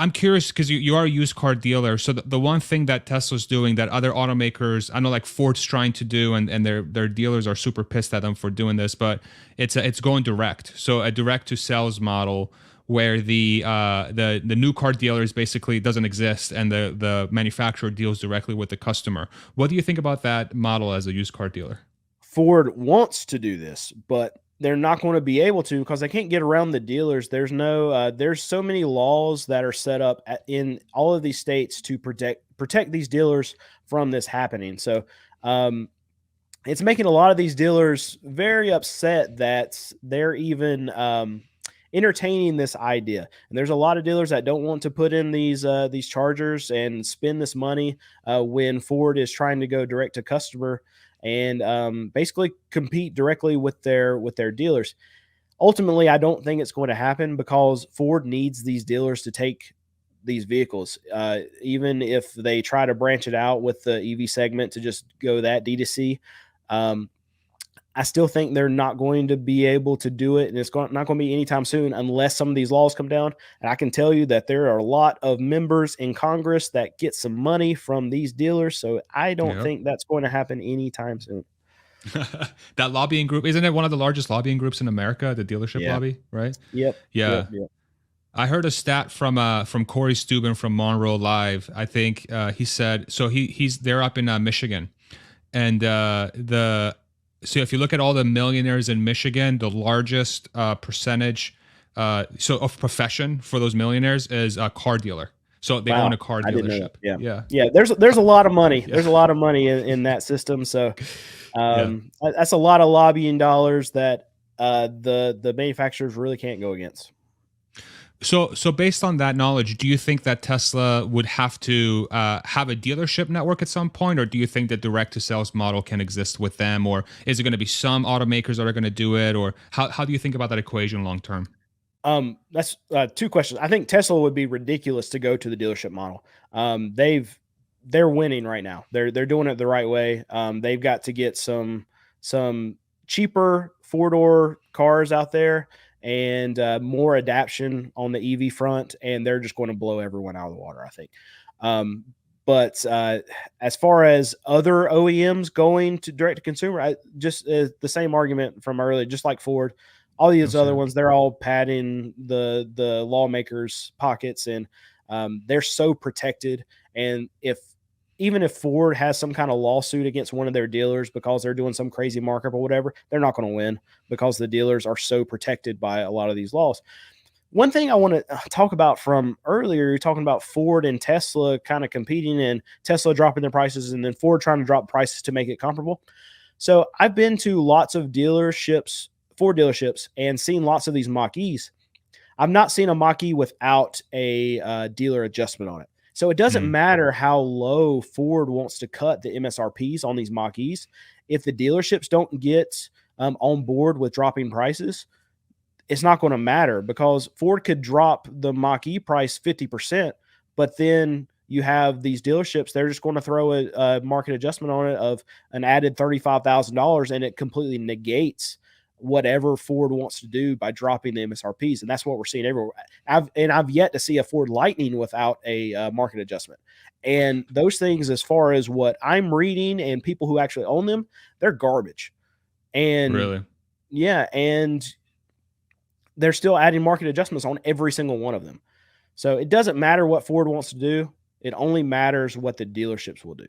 I'm curious because you are a used car dealer. So the one thing that Tesla's doing that other automakers, I know like Ford's trying to do, and their dealers are super pissed at them for doing this, but it's going direct. So a direct to sales model where the new car dealers basically doesn't exist, and the manufacturer deals directly with the customer. What do you think about that model as a used car dealer? Ford wants to do this, but they're not going to be able to because they can't get around the dealers. There's so many laws that are set up in all of these states to protect these dealers from this happening. So, it's making a lot of these dealers very upset that they're even entertaining this idea. And there's a lot of dealers that don't want to put in these chargers and spend this money when Ford is trying to go direct to customer and basically compete directly with their dealers. Ultimately, I don't think it's going to happen because Ford needs these dealers to take these vehicles. Even if they try to branch it out with the EV segment to just go that D2C, I still think they're not going to be able to do it, and it's not going to be anytime soon unless some of these laws come down. And I can tell you that there are a lot of members in Congress that get some money from these dealers, so I don't Yep. think that's going to happen anytime soon. That lobbying group, isn't it one of the largest lobbying groups in America, the dealership Yeah. lobby, right? Yep. Yep. Yeah. Yep. I heard a stat from Corey Steuben from Monroe Live. I think he said so. He's they're up in Michigan, and the so if you look at all the millionaires in Michigan, the largest percentage so of profession for those millionaires is a car dealer. So they own Wow. a car I didn't know that. dealership. Yeah. Yeah, Yeah. There's a lot of money. yeah, There's a lot of money in that system. So yeah. that's a lot of lobbying dollars that the manufacturers really can't go against. So based on that knowledge, do you think that Tesla would have to have a dealership network at some point, or do you think the direct to sales model can exist with them, or is it going to be some automakers that are going to do it, or how do you think about that equation long term? That's two questions. I think Tesla would be ridiculous to go to the dealership model. They're winning right now. They're doing it the right way. They've got to get some cheaper four-door cars out there and more adaption on the EV front, and they're just going to blow everyone out of the water, I think. But as far as other OEMs going to direct to consumer, just the same argument from earlier, just like Ford, all these other Okay. ones, they're all padding the lawmakers' pockets, and they're so protected. And even if Ford has some kind of lawsuit against one of their dealers because they're doing some crazy markup or whatever, they're not going to win because the dealers are so protected by a lot of these laws. One thing I want to talk about from earlier, you're talking about Ford and Tesla kind of competing and Tesla dropping their prices and then Ford trying to drop prices to make it comparable. So I've been to lots of dealerships, Ford dealerships, and seen lots of these Mach-E's. I've not seen a Mach-E without a dealer adjustment on it. So it doesn't Hmm. matter how low Ford wants to cut the MSRPs on these Mach-E's. If the dealerships don't get on board with dropping prices, it's not going to matter because Ford could drop the Mach-E price 50%, but then you have these dealerships, they're just going to throw a market adjustment on it of an added $35,000, and it completely negates whatever Ford wants to do by dropping the MSRPs. And that's what we're seeing everywhere. I've yet to see a Ford Lightning without a market adjustment. And those things, as far as what I'm reading and people who actually own them, they're garbage. And Really? yeah, and they're still adding market adjustments on every single one of them. So it doesn't matter what Ford wants to do. It only matters what the dealerships will do.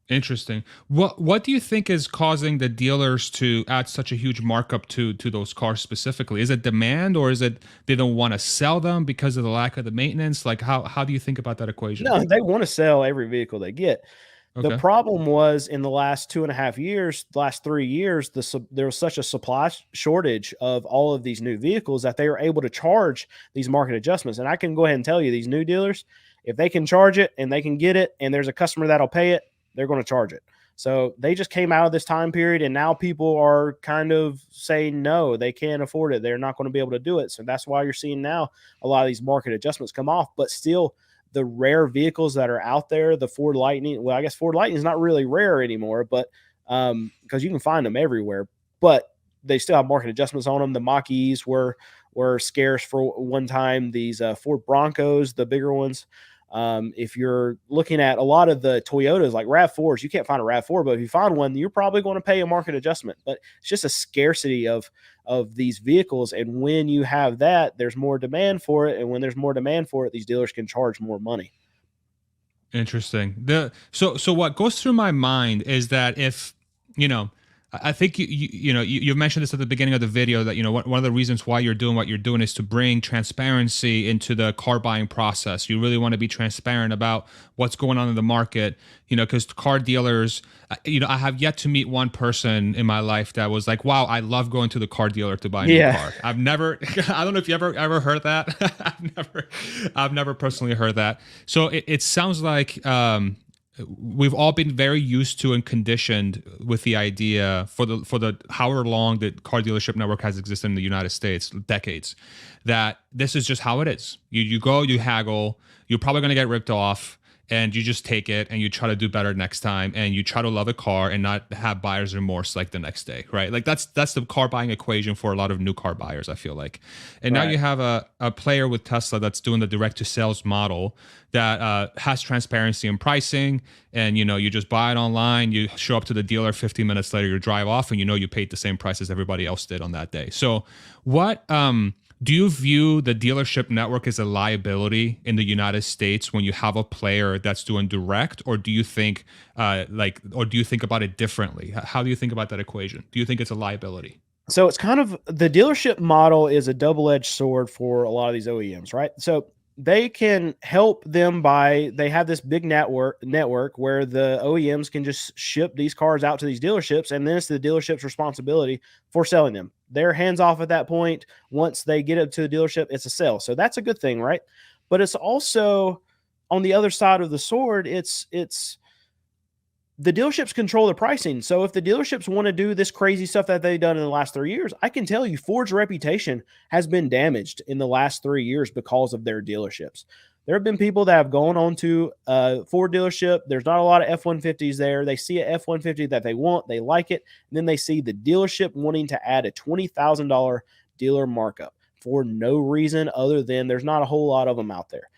Interesting. What do you think is causing the dealers to add such a huge markup to those cars specifically? Is it demand, or is it they don't want to sell them because of the lack of the maintenance? Like how do you think about that equation? No, they want to sell every vehicle they get. The Okay. problem was in the last 2.5 years, the last 3 years, there was such a supply shortage of all of these new vehicles that they were able to charge these market adjustments. And I can go ahead and tell you, these new dealers, if they can charge it and they can get it, and there's a customer that'll pay it, they're going to charge it. So they just came out of this time period, and now people are kind of saying no, they can't afford it. They're not going to be able to do it. So that's why you're seeing now a lot of these market adjustments come off. But still, the rare vehicles that are out there, the Ford Lightning, well, I guess Ford Lightning is not really rare anymore, but because you can find them everywhere, but they still have market adjustments on them. The Mach-E's were were scarce for one time. These Ford Broncos, the bigger ones. If you're looking at a lot of the Toyotas, like RAV4s, you can't find a RAV4, but if you find one, you're probably going to pay a market adjustment. But it's just a scarcity of these vehicles, and when you have that, there's more demand for it, and when there's more demand for it, these dealers can charge more money. Interesting. So what goes through my mind is that if you know, I think you mentioned this at the beginning of the video that one of the reasons why you're doing what you're doing is to bring transparency into the car buying process. You really want to be transparent about what's going on in the market, because car dealers, I have yet to meet one person in my life that was like, wow, I love going to the car dealer to buy a new car. I've never, I don't know if you ever heard that. I've never personally heard that. So it sounds like, we've all been very used to and conditioned with the idea for the however long the car dealership network has existed in the United States, decades, that this is just how it is. You go, you haggle, you're probably going to get ripped off, and you just take it and you try to do better next time, and you try to love a car and not have buyer's remorse like the next day, right? Like that's the car buying equation for a lot of new car buyers, I feel like. And now you have a player with Tesla that's doing the direct to sales model that has transparency in pricing, and you just buy it online, you show up to the dealer, 15 minutes later you drive off, and you paid the same price as everybody else did on that day. So what do you view the dealership network as a liability in the United States when you have a player that's doing direct, or do you think or do you think about it differently? How do you think about that equation? Do you think it's a liability? So it's kind of, the dealership model is a double-edged sword for a lot of these OEMs, right? So they can help them they have this big network where the OEMs can just ship these cars out to these dealerships, and then it's the dealership's responsibility for selling them. They're hands off at that point. Once they get up to the dealership, it's a sale. So that's a good thing, right? But it's also, on the other side of the sword, it's the dealerships control the pricing. So if the dealerships want to do this crazy stuff that they've done in the last 3 years, I can tell you Ford's reputation has been damaged in the last 3 years because of their dealerships. There have been people that have gone on to a Ford dealership. There's not a lot of F-150s there. They see a F-150 that they want, they like it, and then they see the dealership wanting to add a $20,000 dealer markup for no reason other than there's not a whole lot of them out there.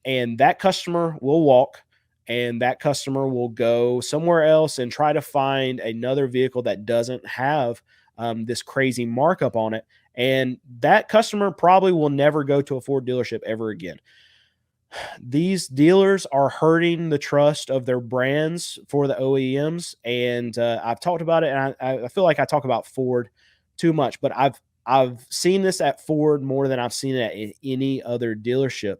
And that customer will walk, and that customer will go somewhere else and try to find another vehicle that doesn't have this crazy markup on it. And that customer probably will never go to a Ford dealership ever again. These dealers are hurting the trust of their brands for the OEMs. And I've talked about it, and I feel like I talk about Ford too much, but I've seen this at Ford more than I've seen it at any other dealership.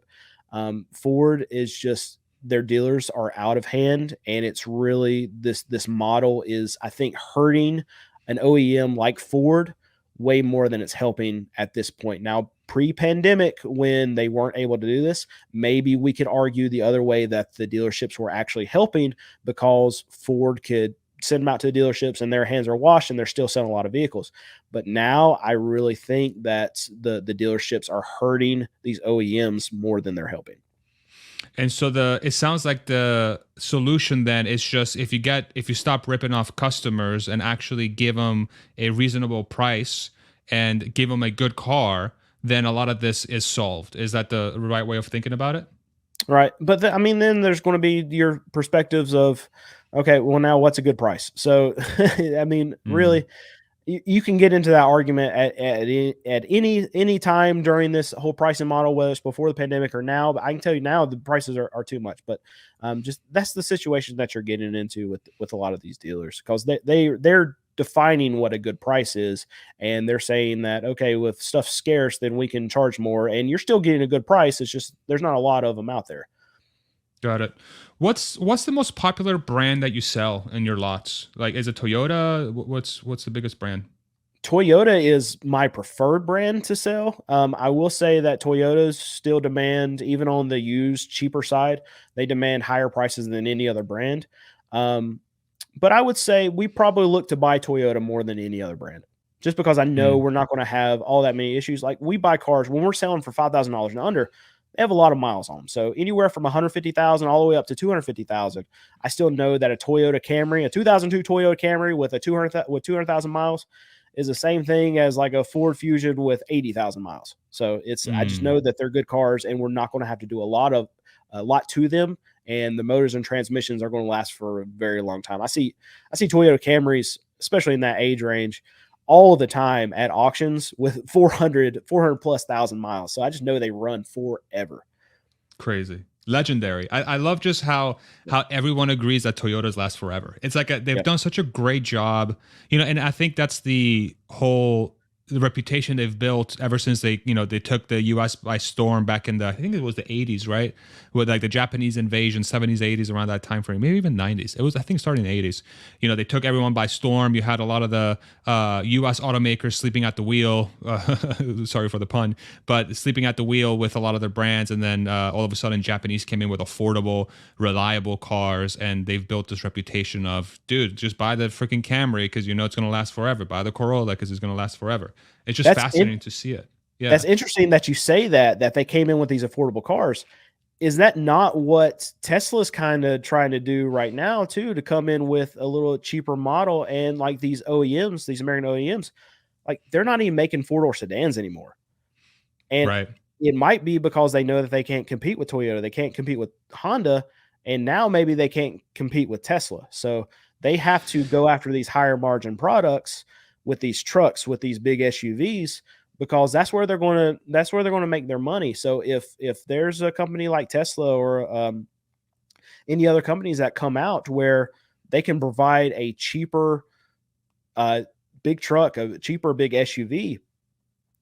Ford is just, their dealers are out of hand, and it's really this model is, I think, hurting an OEM like Ford way more than it's helping at this point. Now, pre-pandemic, when they weren't able to do this, maybe we could argue the other way, that the dealerships were actually helping because Ford could send them out to the dealerships and their hands are washed and they're still selling a lot of vehicles. But now I really think that the dealerships are hurting these OEMs more than they're helping. And so it sounds like the solution then is just, if you stop ripping off customers and actually give them a reasonable price and give them a good car, then a lot of this is solved. Is that the right way of thinking about it? Right. But then there's going to be your perspectives of, okay, well, now what's a good price? So, I mean, really, you can get into that argument at any time during this whole pricing model, whether it's before the pandemic or now. But I can tell you now the prices are too much. But just that's the situation that you're getting into with a lot of these dealers, because they're defining what a good price is, and they're saying that, okay, with stuff scarce, then we can charge more, and you're still getting a good price. It's just there's not a lot of them out there. Got it. What's the most popular brand that you sell in your lots? Like, is it Toyota? What's the biggest brand? Toyota is my preferred brand to sell. I will say that Toyotas still demand, even on the used cheaper side, they demand higher prices than any other brand. But I would say we probably look to buy Toyota more than any other brand, just because I know we're not going to have all that many issues. Like, we buy cars when we're selling for $5,000 and under, they have a lot of miles on them. So anywhere from 150,000 all the way up to 250,000, I still know that a Toyota Camry, a 2002 Toyota Camry with 200,000 miles, is the same thing as like a Ford Fusion with 80,000 miles. So I just Mm, know that they're good cars, and we're not going to have to do a lot to them, and the motors and transmissions are going to last for a very long time. I see Toyota Camrys, especially in that age range, all the time at auctions with 400 plus thousand miles. So I just know they run forever. crazy. Legendary. I love just how everyone agrees that Toyotas last forever. It's like they've Yeah. done such a great job, and I think that's the reputation they've built ever since they took the US by storm back in the, I think it was the 80s, right? With like the Japanese invasion, 70s, 80s, around that time frame, maybe even 90s. It was, I think, starting in the 80s. They took everyone by storm. You had a lot of the US automakers sleeping at the wheel. Sorry for the pun, but sleeping at the wheel with a lot of their brands, and then all of a sudden Japanese came in with affordable, reliable cars, and they've built this reputation of, dude, just buy the freaking Camry because it's going to last forever. Buy the Corolla because it's going to last forever. It's just That's fascinating to see it. That's Yeah. interesting that you say that they came in with these affordable cars. Is that not what Tesla's kind of trying to do right now too, to come in with a little cheaper model? And like these OEMs, these American OEMs, like they're not even making four-door sedans anymore. And Right. it might be because they know that they can't compete with Toyota, they can't compete with Honda, and now maybe they can't compete with Tesla. So they have to go after these higher margin products with these trucks, with these big SUVs, because that's where they're going to make their money. So if there's a company like Tesla or any other companies that come out where they can provide a cheaper uh, big truck, a cheaper big SUV,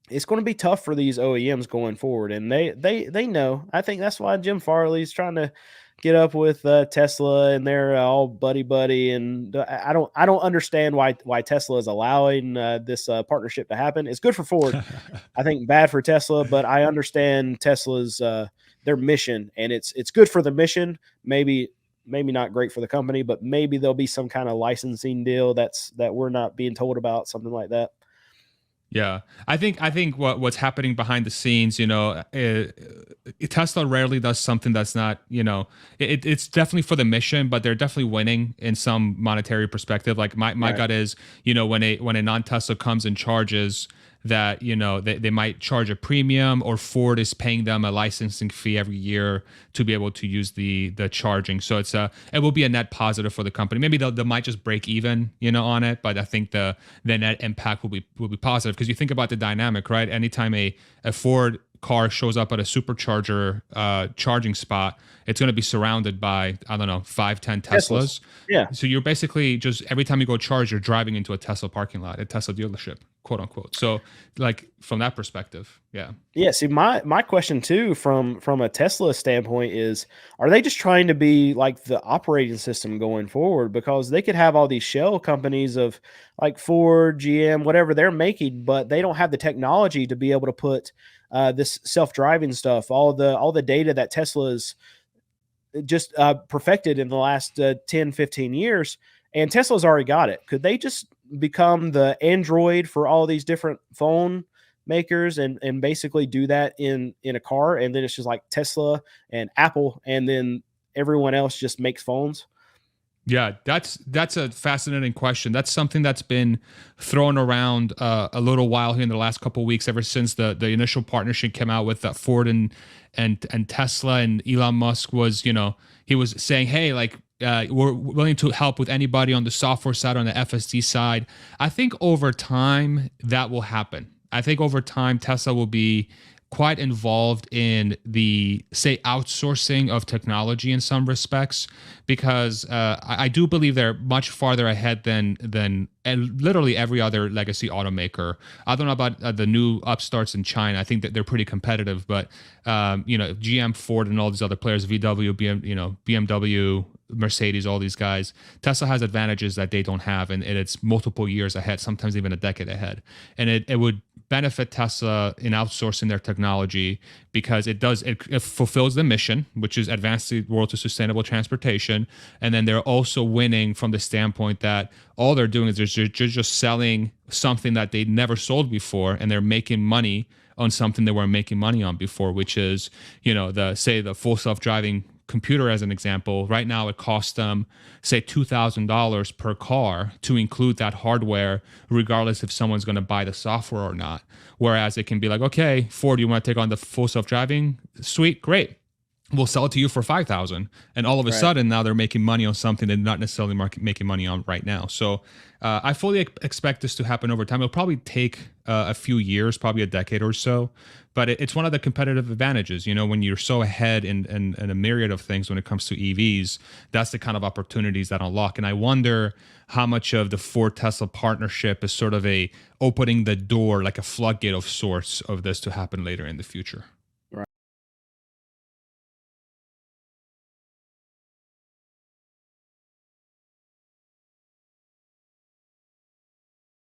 it's going to be tough for these OEMs going forward, and they know. I think that's why Jim Farley's trying to get up with Tesla, and they're all buddy buddy. And I don't understand why Tesla is allowing this partnership to happen. It's good for Ford, I think bad for Tesla, but I understand Tesla's their mission, and it's good for the mission. Maybe not great for the company, but maybe there'll be some kind of licensing deal that we're not being told about, something like that. Yeah, I think what's happening behind the scenes, Tesla rarely does something that's not, it's definitely for the mission, but they're definitely winning in some monetary perspective. Like my Right. gut is, when a non-Tesla comes and charges that, they might charge a premium, or Ford is paying them a licensing fee every year to be able to use the charging. So it will be a net positive for the company. Maybe they might just break even, on it, but I think the net impact will be positive, because you think about the dynamic, right? Anytime a Ford car shows up at a supercharger charging spot, it's going to be surrounded by, I don't know, 5, 10 Teslas. Teslas. Yeah. So you're basically just, every time you go charge, you're driving into a Tesla parking lot, a Tesla dealership, quote unquote. So like from that perspective, yeah. Yeah, see, my question too, from a Tesla standpoint, is are they just trying to be like the operating system going forward? Because they could have all these shell companies of like Ford, GM, whatever they're making, but they don't have the technology to be able to put this self-driving stuff, all the data that Tesla's just perfected in the last 10, 15 years. And Tesla's already got it. Could they just become the Android for all these different phone makers and basically do that in a car? And then it's just like Tesla and Apple, and then everyone else just makes phones. Yeah, that's a fascinating question. That's something that's been thrown around a little while here in the last couple of weeks, ever since the initial partnership came out with Ford and Tesla, and Elon Musk was, he was saying, hey, like, we're willing to help with anybody on the software side, on the FSD side. I think over time that will happen. I think over time Tesla will be quite involved in the, say, outsourcing of technology in some respects, because I do believe they're much farther ahead than literally every other legacy automaker. I don't know about the new upstarts in China. I think that they're pretty competitive, but GM, Ford, and all these other players, VW, BMW, Mercedes, all these guys, Tesla has advantages that they don't have, and it's multiple years ahead, sometimes even a decade ahead. And it would benefit Tesla in outsourcing their technology, because it fulfills the mission, which is advance the world to sustainable transportation. And then they're also winning from the standpoint that all they're doing is they're just selling something that they never sold before, and they're making money on something they weren't making money on before, which is, the full self-driving computer as an example, right now it costs them, say, $2,000 per car to include that hardware, regardless if someone's going to buy the software or not. Whereas it can be like, okay, Ford, you want to take on the full self-driving? Sweet, great. We'll sell it to you for 5,000, and all of a sudden now they're making money on something they're not necessarily making money on right now. So I fully expect this to happen over time. It'll probably take a few years, probably a decade or so, but it's one of the competitive advantages. You know, when you're so ahead in a myriad of things when it comes to EVs, that's the kind of opportunities that unlock. And I wonder how much of the Ford Tesla partnership is sort of a opening the door, like a floodgate of sorts of this to happen later in the future.